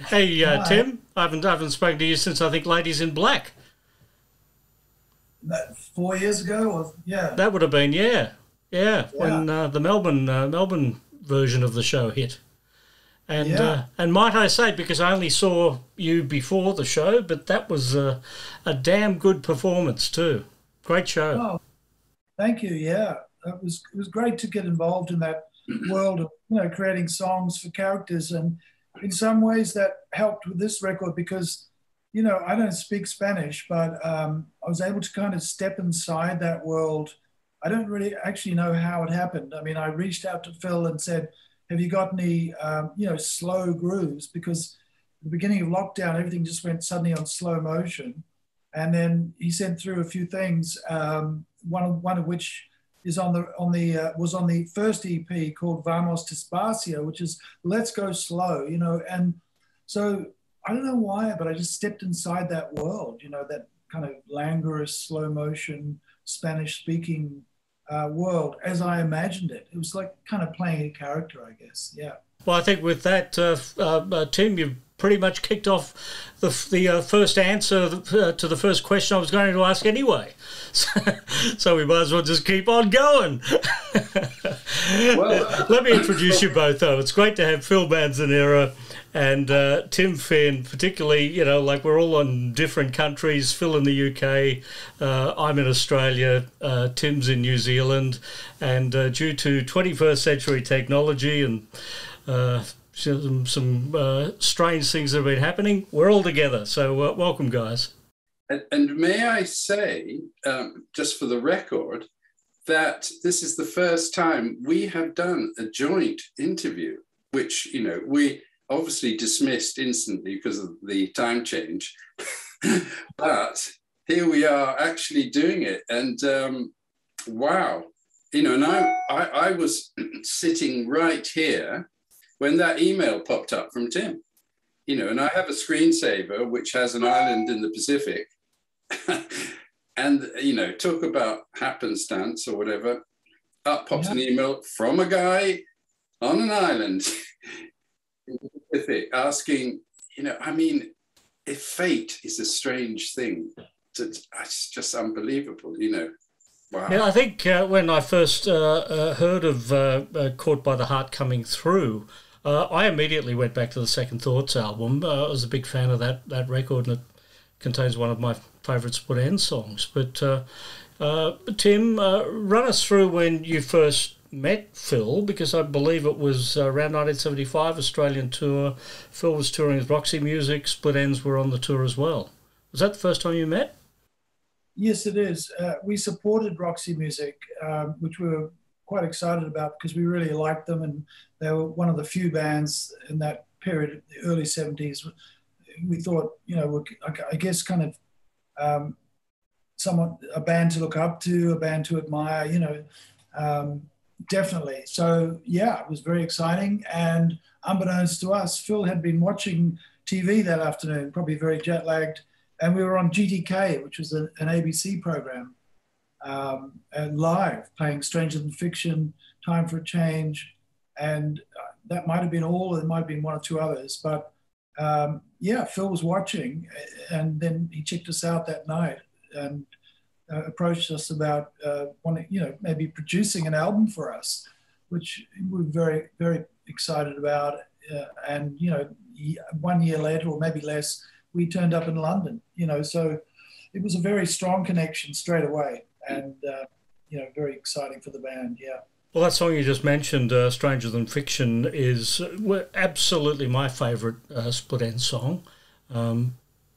Hey, Hi. Tim, I haven't spoken to you since I think Ladies in Black. That 4 years ago, or yeah, That would have been, yeah, yeah, yeah, when the Melbourne version of the show hit. yeah. And might I say, because I only saw you before the show, but that was a damn good performance too. Great show. Oh, thank you. Yeah, it was great to get involved in that world of creating songs for characters, and in some ways that helped with this record because I don't speak Spanish, but I was able to kind of step inside that world. I don't really actually know how it happened. I mean, I reached out to Phil and said, "Have you got any slow grooves?" Because at the beginning of lockdown, everything just went suddenly on slow motion. And then he sent through a few things. One of which is on the first EP called Vamos Despacio, which is Let's Go Slow. And so I don't know why, but I just stepped inside that world. That kind of languorous, slow motion, Spanish speaking world as I imagined it. It was like kind of playing a character, I guess. Yeah. Well, I think with that, Tim, you've pretty much kicked off the first answer to the first question I was going to ask anyway. So we might as well just keep on going. Well, Let me introduce you both, though. It's great to have Phil Manzanera and Tim Finn, particularly, like we're all in different countries. Phil in the UK, I'm in Australia, Tim's in New Zealand, and due to 21st century technology and some strange things that have been happening, we're all together. So welcome, guys. and may I say, just for the record, that this is the first time we have done a joint interview, which, we obviously dismissed instantly because of the time change. But here we are actually doing it. And wow, and I was sitting right here when that email popped up from Tim, and I have a screensaver which has an island in the Pacific. And, talk about happenstance or whatever. Up pops Yeah. an email from a guy on an island in the Pacific asking, I mean, if fate is a strange thing, it's just unbelievable, Yeah, Wow. I think when I first heard of Caught by the Heart coming through, I immediately went back to the Second Thoughts album. I was a big fan of that record, and it contains one of my favourite Split Enz songs. But Tim, run us through when you first met Phil, because I believe it was around 1975 Australian tour. Phil was touring with Roxy Music. Split Enz were on the tour as well. Was that the first time you met? Yes, it is. We supported Roxy Music, which we were quite excited about because we really liked them, and they were one of the few bands in that period, the early '70s. We thought, I guess, kind of someone, a band to look up to, a band to admire. Definitely. So yeah, it was very exciting. And unbeknownst to us, Phil had been watching TV that afternoon, probably very jet lagged, and we were on GTK, which was an ABC program, and live playing Stranger Than Fiction, Time for a Change, and that might have been all. There might have been one or two others, but yeah, Phil was watching, and then he checked us out that night and approached us about wanting, maybe producing an album for us, which we were very, very excited about. And 1 year later, or maybe less, we turned up in London. So it was a very strong connection straight away, and very exciting for the band. Yeah. Well, that song you just mentioned, Stranger Than Fiction, is absolutely my favourite Split Enz song.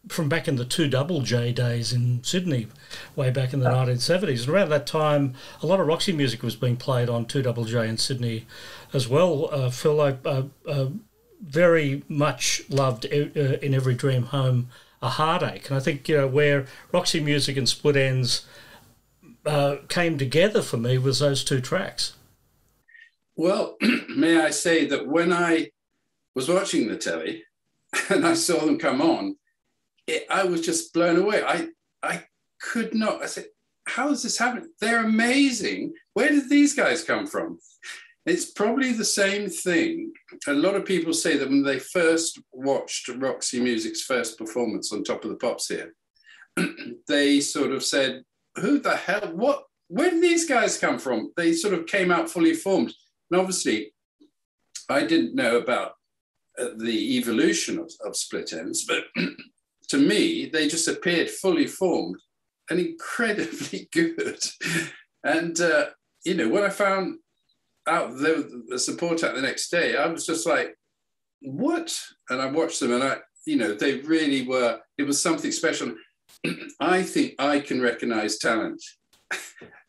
From back in the 2JJ days in Sydney, way back in the 1970s. And around that time, a lot of Roxy music was being played on 2JJ in Sydney as well. Phil, I very much loved In Every Dream Home A Heartache. And I think, where Roxy music and Split Enz came together for me was those two tracks. Well, may I say that when I was watching the telly and I saw them come on, I was just blown away. I could not. I said, how is this happening? They're amazing. Where did these guys come from? It's probably the same thing. A lot of people say that when they first watched Roxy Music's first performance on Top of the Pops here, they sort of said, who the hell, where did these guys come from? They sort of came out fully formed. And obviously, I didn't know about the evolution of Split Enz, but to me, they just appeared fully formed and incredibly good. And, you know, when I found out the support act the next day, I was just like, what? And I watched them and you know, they really were, it was something special. I think I can recognize talent.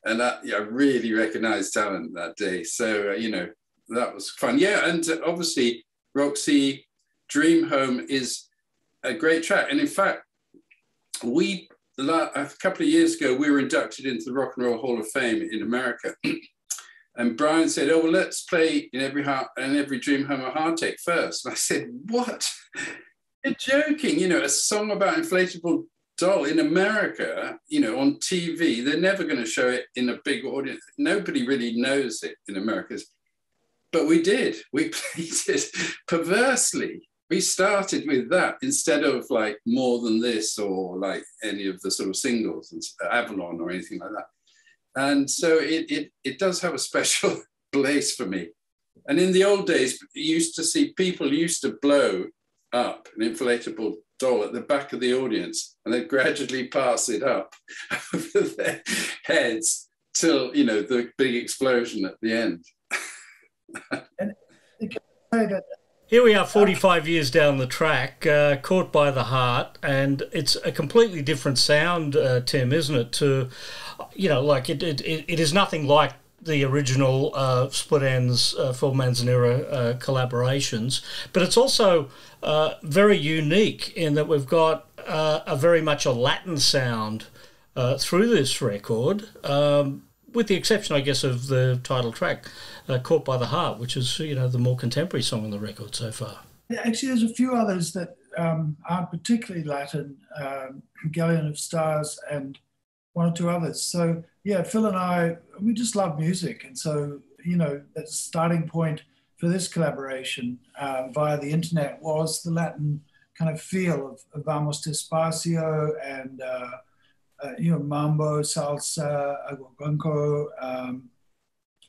And I really recognized talent that day. So, you know, that was fun. Yeah, and obviously, Roxy Dream Home is a great track. And in fact, a couple of years ago, we were inducted into the Rock and Roll Hall of Fame in America. And Brian said, oh, well, let's play in every Dream Home a Heartache first. And I said, what? You're joking. You know, a song about inflatable doll in America, you know, on TV, they're never going to show it in a big audience. Nobody really knows it in America. But we did. We played it perversely. We started with that instead of like More Than This or like any of the sort of singles, Avalon or anything like that. And so it does have a special place for me. And in the old days, you used to see people used to blow up an inflatable doll at the back of the audience and they'd gradually pass it up over their heads till, you know, the big explosion at the end. And here we are 45 years down the track, Caught by the Heart, and it's a completely different sound, Tim, isn't it? To, you know, like it is nothing like the original Split Enz Phil Manzanera collaborations, but it's also very unique in that we've got a very much a Latin sound through this record, with the exception, I guess, of the title track, Caught by the Heart, which is, you know, the more contemporary song on the record so far. Yeah, actually, there's a few others that aren't particularly Latin, Galleon of Stars and one or two others. So, yeah, Phil and I, we just love music. And so, you know, the starting point for this collaboration via the internet was the Latin kind of feel of Vamos Despacio and, you know, mambo, salsa, aguaguanco,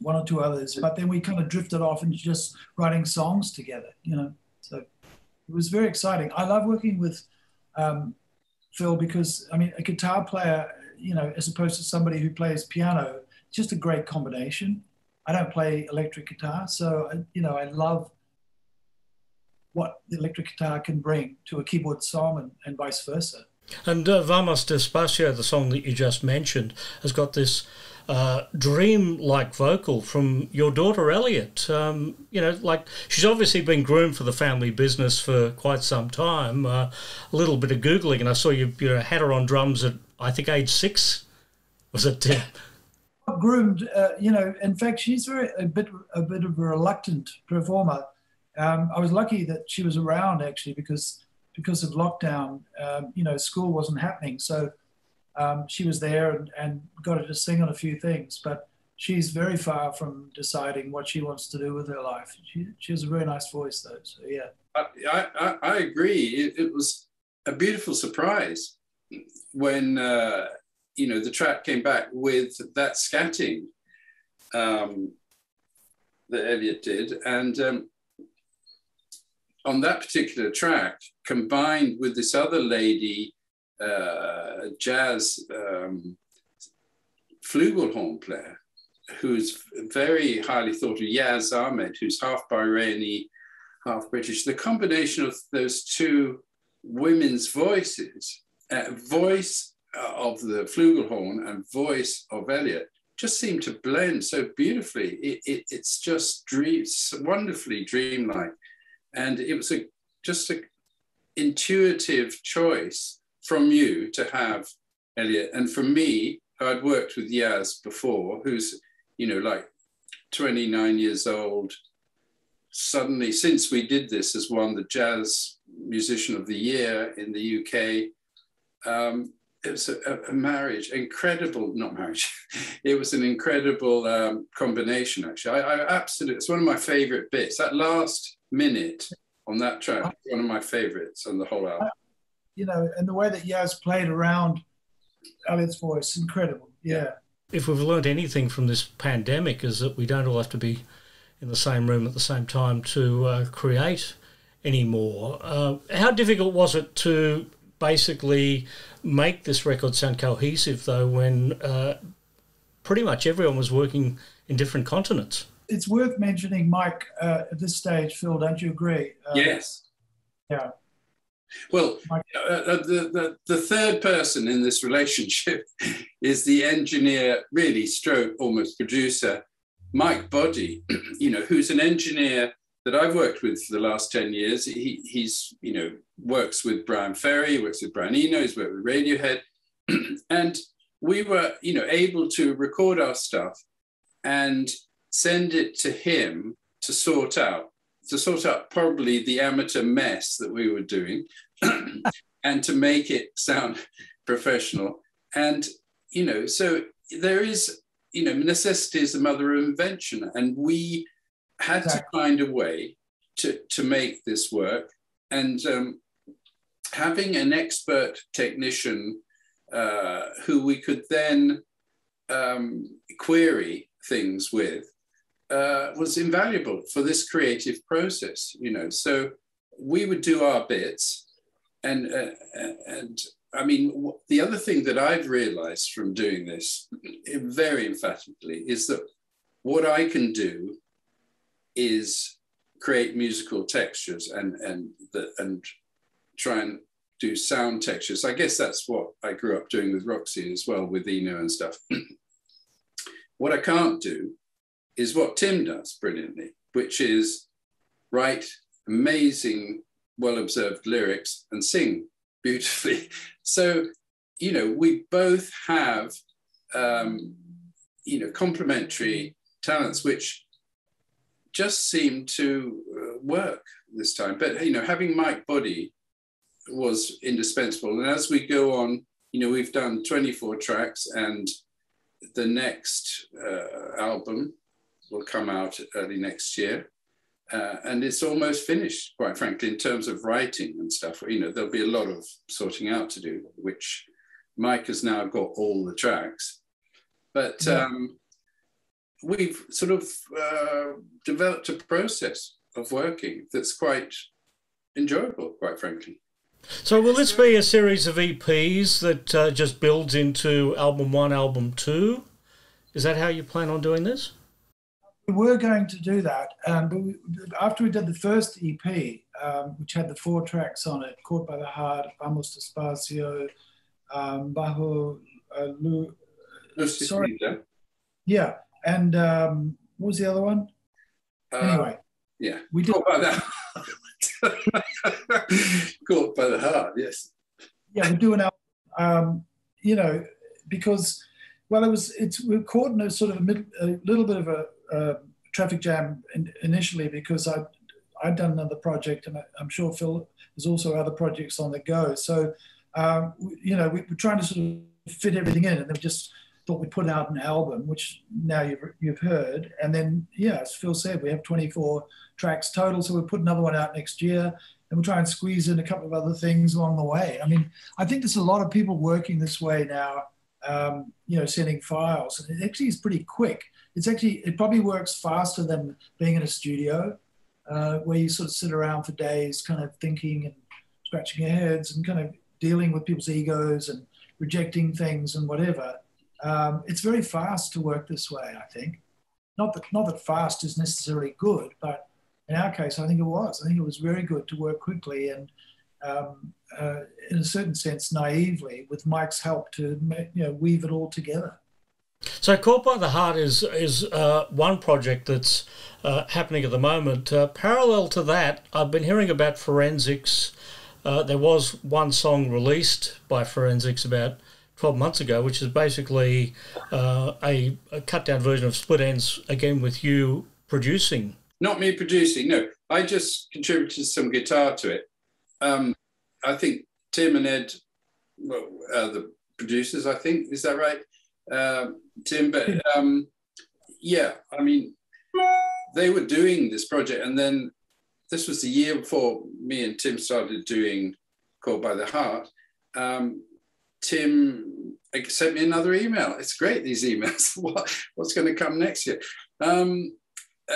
one or two others. But then we kind of drifted off into just writing songs together, you know. So it was very exciting. I love working with Phil because, I mean, a guitar player, you know, as opposed to somebody who plays piano, just a great combination. I don't play electric guitar, so, you know, I love what the electric guitar can bring to a keyboard song and vice versa. And Vamos Despacio, the song that you just mentioned, has got this dream-like vocal from your daughter, Elliot. You know, like, she's obviously been groomed for the family business for quite some time. A little bit of Googling, and I saw you know, had her on drums at, I think, age 6. Was it? Groomed, you know, in fact, she's a bit of a reluctant performer. I was lucky that she was around, actually, because of lockdown, you know, school wasn't happening. So she was there and got her to sing on a few things. But she's very far from deciding what she wants to do with her life. She has a very nice voice, though. So, yeah. I agree. It was a beautiful surprise when, you know, the track came back with that scatting that Elliot did. And on that particular track, combined with this other lady, jazz flugelhorn player, who's very highly thought of, Yaz Ahmed, who's half Bahraini, half British. The combination of those two women's voices, voice of the flugelhorn and voice of Elliot, just seemed to blend so beautifully. It's just wonderfully dreamlike. And it was just an intuitive choice from you to have Elliot. And for me, who I'd worked with Yaz before, who's, you know, like 29 years old, suddenly, since we did this, has won the Jazz Musician of the Year in the UK. it was a marriage, incredible, not marriage. It was an incredible combination, actually. I absolutely, it's one of my favorite bits. That last minute on that track, one of my favorites on the whole album. You know, and the way that Yaz played around Elliot's voice, incredible. Yeah. If we've learned anything from this pandemic, is that we don't all have to be in the same room at the same time to create anymore. How difficult was it to basically make this record sound cohesive, though, when pretty much everyone was working in different continents? It's worth mentioning Mike at this stage, Phil, don't you agree? Yes. Yeah. Well, the third person in this relationship is the engineer, really stroke almost producer, Mike Boddy, you know, who's an engineer that I've worked with for the last 10 years. He's, you know, works with Brian Ferry, works with Brian Eno, he's worked with Radiohead. And we were, you know, able to record our stuff and send it to him to sort out probably the amateur mess that we were doing and to make it sound professional. And, you know, so there is, you know, necessity is the mother of invention. And we had to find a way to make this work. And having an expert technician who we could then query things with was invaluable for this creative process, you know. So we would do our bits, and I mean, the other thing that I've realized from doing this very emphatically is that what I can do is create musical textures and try and do sound textures. I guess that's what I grew up doing with Roxy as well, with Eno and stuff. What I can't do is what Tim does brilliantly, which is write amazing, well-observed lyrics and sing beautifully. So, you know, we both have, you know, complementary talents, which just seem to work this time. But, you know, having Mike Boddy was indispensable. And as we go on, you know, we've done 24 tracks, and the next album will come out early next year. And it's almost finished, quite frankly, in terms of writing and stuff. You know, there'll be a lot of sorting out to do, which Mike has now got all the tracks. But we've sort of developed a process of working that's quite enjoyable, quite frankly. So will this be a series of EPs that just builds into album 1, album 2? Is that how you plan on doing this? We were going to do that, but after we did the first EP, which had the 4 tracks on it, Caught by the Heart, Vamos Despacio, Bajo sorry. Yeah, and what was the other one? Anyway. Yeah, we did. Caught by the Caught by the Heart, yes. Yeah, we're doing our, you know, because, well, we're caught in a sort of a little bit of a traffic jam initially, because I'd done another project, and I'm sure Phil has also other projects on the go. So, you know, we're trying to sort of fit everything in, and then we just thought we'd put out an album, which now you've heard. And then, yeah, as Phil said, we have 24 tracks total, so we'll put another one out next year, and we'll try and squeeze in a couple of other things along the way. I mean, I think there's a lot of people working this way now, you know, sending files, and it actually is pretty quick. It probably works faster than being in a studio, where you sort of sit around for days kind of thinking and scratching your heads and kind of dealing with people's egos and rejecting things and whatever. It's very fast to work this way, I think. Not that fast is necessarily good, but in our case, I think it was. I think it was very good to work quickly and, in a certain sense, naively, with Mike's help to, you know, weave it all together. So Caught by the Heart is one project that's happening at the moment. Parallel to that, I've been hearing about Forensics. There was one song released by Forensics about 12 months ago, which is basically a cut-down version of Split Enz, again with you producing. Not me producing, no. I just contributed some guitar to it. I think Tim and Ed, well, the producers, I think. Is that right, Tim? But yeah, I mean, they were doing this project, and then this was the year before me and Tim started doing Caught by the Heart. Tim sent me another email. It's great, these emails. What's going to come next year?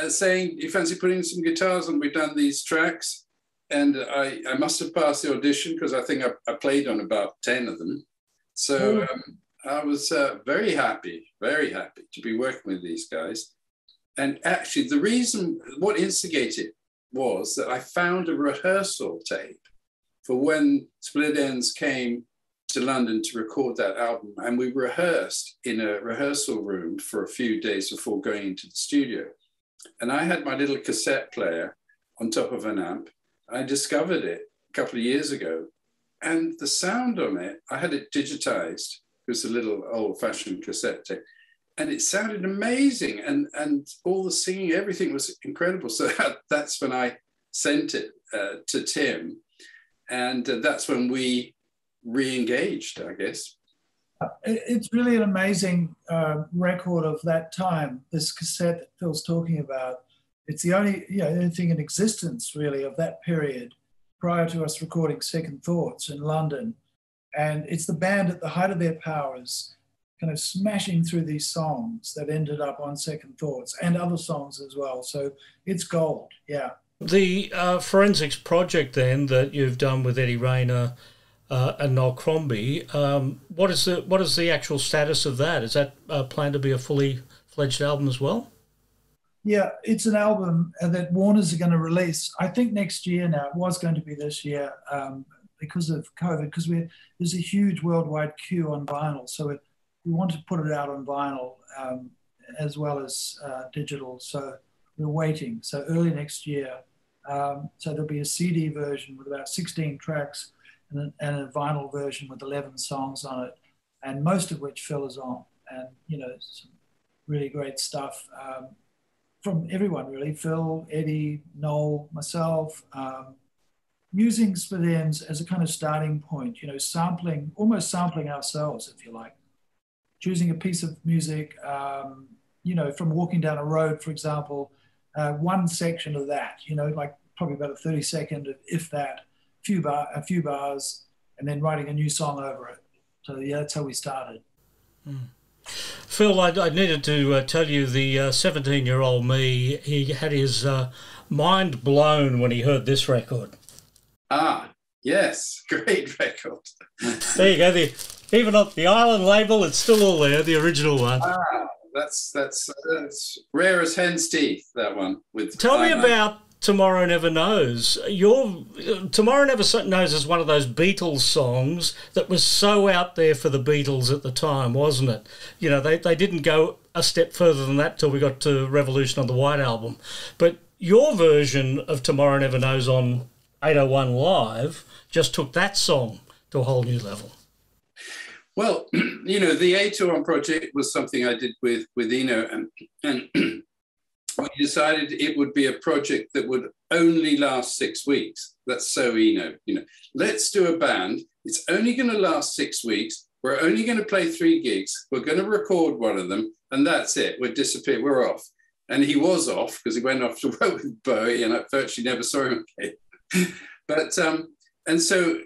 Saying, you fancy putting some guitars on? We've done these tracks. And I must have passed the audition because I think I played on about 10 of them. So I was very happy to be working with these guys. And actually the reason, what instigated was that I found a rehearsal tape for when Split Enz came to London to record that album. And we rehearsed in a rehearsal room for a few days before going into the studio. And I had my little cassette player on top of an amp. I discovered it a couple of years ago. And the sound on it, I had it digitized. It was a little old-fashioned cassette tape. And it sounded amazing. And all the singing, everything was incredible. So that's when I sent it to Tim. And that's when we re-engaged, I guess. It's really an amazing record of that time, this cassette that Phil's talking about. It's the only, only thing in existence, really, of that period prior to us recording Second Thoughts in London. And it's the band at the height of their powers, kind of smashing through these songs that ended up on Second Thoughts and other songs as well. So it's gold, yeah. The forensics project then that you've done with Eddie Rayner and Noel Crombie, what is the actual status of that? Is that planned to be a fully fledged album as well? Yeah, it's an album that Warner's are going to release, I think next year now. It was going to be this year because of COVID, because there's a huge worldwide queue on vinyl. So we want to put it out on vinyl as well as digital. So we're waiting. So early next year. So there'll be a CD version with about 16 tracks and a vinyl version with 11 songs on it, and most of which Phil is on. And, some really great stuff. From everyone, really, Phil, Eddie, Noel, myself, using Split Enz as a kind of starting point, almost sampling ourselves, if you like. Choosing a piece of music, from walking down a road, for example, one section of that, like probably about a 30-second, if that, a few bars, and then writing a new song over it. So, yeah, that's how we started. Mm. Phil, I needed to tell you the 17-year-old me, he had his mind blown when he heard this record. Ah, yes, great record. There you go. Even on the Island label, it's still all there, the original one. Ah, that's rare as hen's teeth, that one. Tell me about Tomorrow Never Knows. Tomorrow Never Knows is one of those Beatles songs that was so out there for the Beatles at the time, wasn't it? They didn't go a step further than that till we got to Revolution on the White Album. But your version of Tomorrow Never Knows on 801 Live just took that song to a whole new level. Well, the 801 project was something I did with Eno, and we decided it would be a project that would only last 6 weeks. That's so Eno, Let's do a band. It's only going to last 6 weeks. We're only going to play 3 gigs. We're going to record one of them, and that's it. We'll disappear. We're off. And he was off because he went off to work with Bowie, and I virtually never saw him again. But and so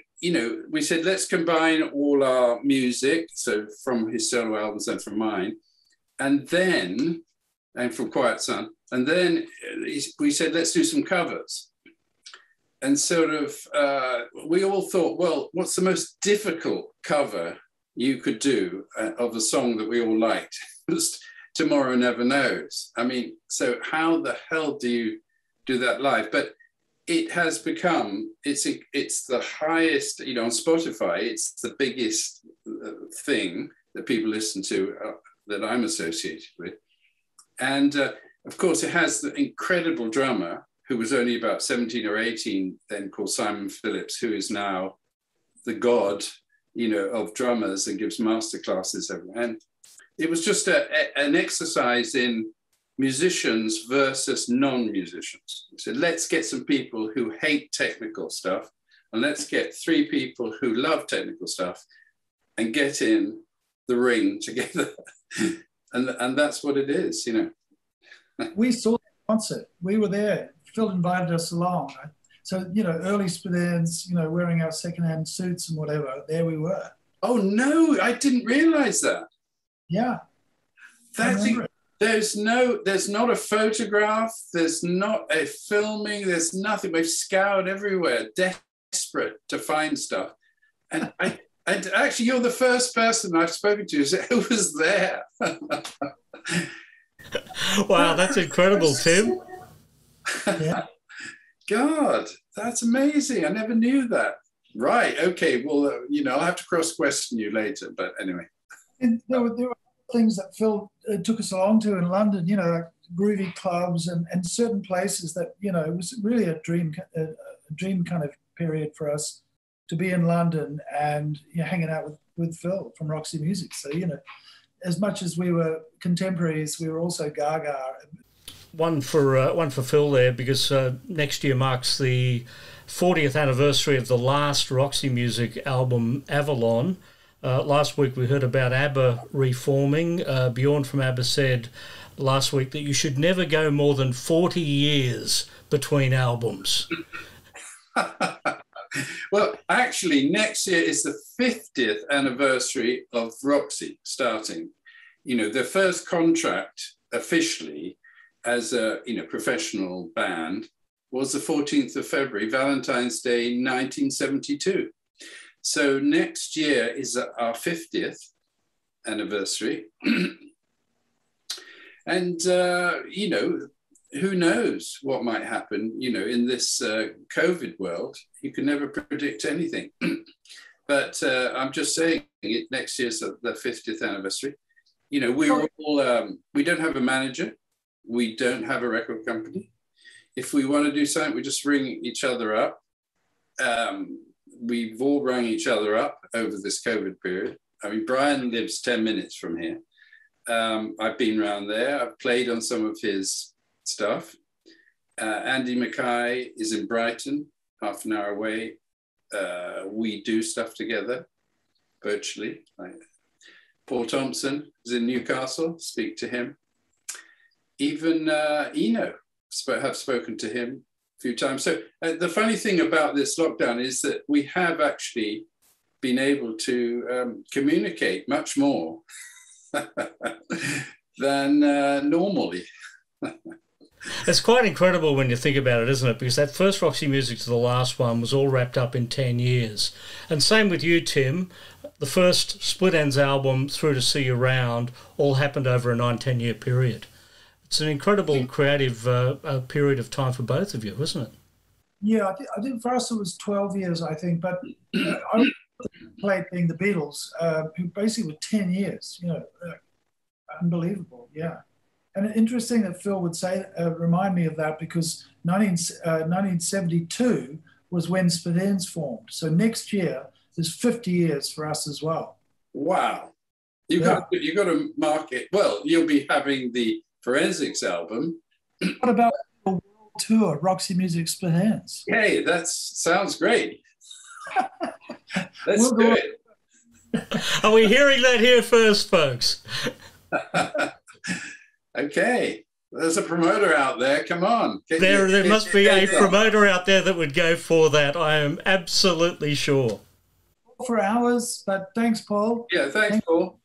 we said let's combine all our music, so from his solo albums and from mine, and from Quiet Sun. And then we said, let's do some covers. And we all thought, well, what's the most difficult cover you could do of a song that we all liked? It was Tomorrow Never Knows. I mean, so how the hell do you do that live? But it has become, it's the highest, on Spotify, it's the biggest thing that people listen to that I'm associated with. And of course, it has the incredible drummer who was only about 17 or 18 then, called Simon Phillips, who is now the god, of drummers and gives masterclasses. And it was just an exercise in musicians versus non-musicians. So let's get some people who hate technical stuff, and let's get 3 people who love technical stuff, and get in the ring together. and that's what it is, you know. We saw the concert. We were there. Phil invited us along. So, you know, early Split Enz, you know, wearing our secondhand suits and whatever, there we were. Oh, no, I didn't realize that. Yeah. There's not a photograph, there's not a filming, there's nothing. We've scoured everywhere, desperate to find stuff. And actually, you're the first person I've spoken to who was there. Wow, that's incredible, Tim. Yeah. God, that's amazing. I never knew that. Right. Okay. Well, you know, I'll have to cross-question you later. But anyway. And there were things that Phil took us along to in London, you know, like groovy clubs and certain places that, you know, it was really a dream kind of period for us to be in London and, you know, hanging out with Phil from Roxy Music. So, you know, as much as we were contemporaries, we were also gaga. One for Phil there, because next year marks the 40th anniversary of the last Roxy Music album, Avalon. Last week we heard about ABBA reforming. Bjorn from ABBA said last week that you should never go more than 40 years between albums. Well, actually, next year is the 50th anniversary of Roxy starting. You know, their first contract officially as a, you know, professional band was the 14th of February, Valentine's Day, 1972. So next year is our 50th anniversary. And, you know, who knows what might happen, you know, in this COVID world. You can never predict anything. But I'm just saying, next year's the 50th anniversary. You know, we're all, we don't have a manager. We don't have a record company. If we want to do something, we just ring each other up. We've all rung each other up over this COVID period. I mean, Brian lives 10 minutes from here. I've been around there. I've played on some of his stuff. Andy Mackay is in Brighton, half an hour away. We do stuff together virtually. Paul Thompson is in Newcastle, speak to him. Even Eno, have spoken to him a few times. So the funny thing about this lockdown is that we have actually been able to communicate much more than normally. It's quite incredible when you think about it, isn't it? Because that first Roxy Music to the last one was all wrapped up in 10 years. And same with you, Tim. The first Split Enz album through to See You Round all happened over a 9-10 year period. It's an incredible creative period of time for both of you, isn't it? Yeah, I think for us it was 12 years, I think. But I played being the Beatles, who basically were 10 years, you know, unbelievable, yeah. And interesting that Phil would say, remind me of that, because 1972 was when Split Enz formed. So next year is 50 years for us as well. Wow. You've got to mark it. Well, you'll be having the Forensics album. What about the world tour, Roxy Music Split Enz? Hey, that sounds great. Let's do it. Are we hearing that here first, folks? Okay, there's a promoter out there. Come on. There must be a promoter out there that would go for that. I am absolutely sure. For hours, but thanks, Paul. Yeah, thanks, Paul.